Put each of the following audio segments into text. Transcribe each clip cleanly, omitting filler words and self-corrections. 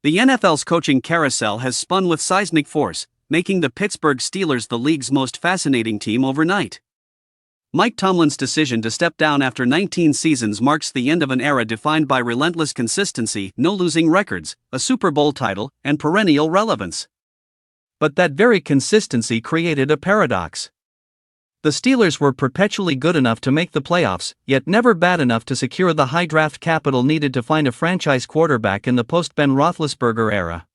The NFL's coaching carousel has spun with seismic force, making the Pittsburgh Steelers the league's most fascinating team overnight. Mike Tomlin's decision to step down after 19 seasons marks the end of an era defined by relentless consistency, no losing records, a Super Bowl title, and perennial relevance. But that very consistency created a paradox. The Steelers were perpetually good enough to make the playoffs, yet never bad enough to secure the high draft capital needed to find a franchise quarterback in the post-Ben Roethlisberger era.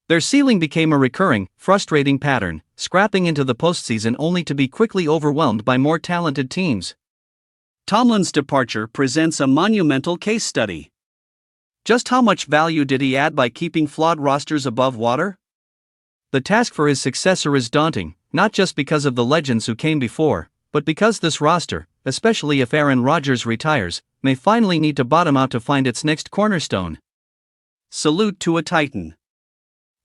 Their ceiling became a recurring, frustrating pattern, scrapping into the postseason only to be quickly overwhelmed by more talented teams. Tomlin's departure presents a monumental case study. Just how much value did he add by keeping flawed rosters above water? The task for his successor is daunting, not just because of the legends who came before, but because this roster, especially if Aaron Rodgers retires, may finally need to bottom out to find its next cornerstone. Salute to a Titan.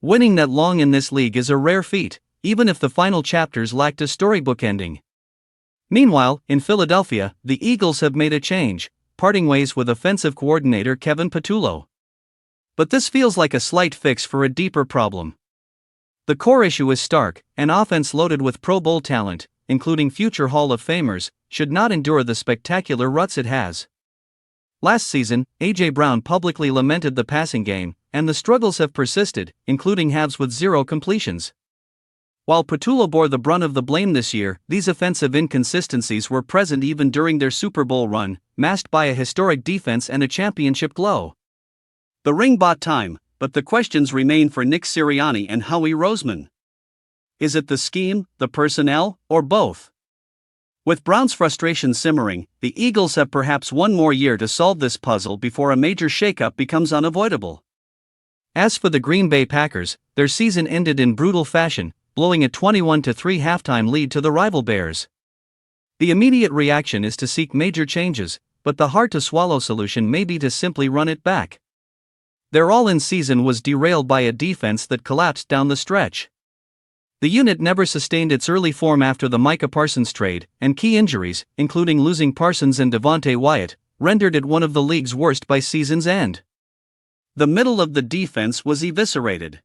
Winning that long in this league is a rare feat, even if the final chapters lacked a storybook ending. Meanwhile, in Philadelphia, the Eagles have made a change, parting ways with offensive coordinator Kevin Patullo. But this feels like a slight fix for a deeper problem. The core issue is stark: an offense loaded with Pro Bowl talent, including future Hall of Famers, should not endure the spectacular ruts it has. Last season, A.J. Brown publicly lamented the passing game, and the struggles have persisted, including halves with 0 completions. While Patullo bore the brunt of the blame this year, these offensive inconsistencies were present even during their Super Bowl run, masked by a historic defense and a championship glow. The ring bought time, but the questions remain for Nick Sirianni and Howie Roseman. Is it the scheme, the personnel, or both? With Brown's frustration simmering, the Eagles have perhaps one more year to solve this puzzle before a major shakeup becomes unavoidable. As for the Green Bay Packers, their season ended in brutal fashion, blowing a 21-3 halftime lead to the rival Bears. The immediate reaction is to seek major changes, but the hard-to-swallow solution may be to simply run it back. Their all-in season was derailed by a defense that collapsed down the stretch. The unit never sustained its early form after the Micah Parsons trade, and key injuries, including losing Parsons and Devontae Wyatt, rendered it one of the league's worst by season's end. The middle of the defense was eviscerated.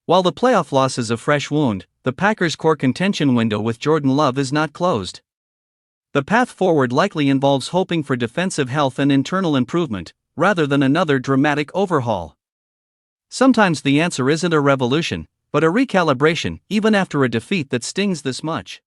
While the playoff loss is a fresh wound, the Packers' core contention window with Jordan Love is not closed. The path forward likely involves hoping for defensive health and internal improvement, rather than another dramatic overhaul. Sometimes the answer isn't a revolution, but a recalibration, even after a defeat that stings this much.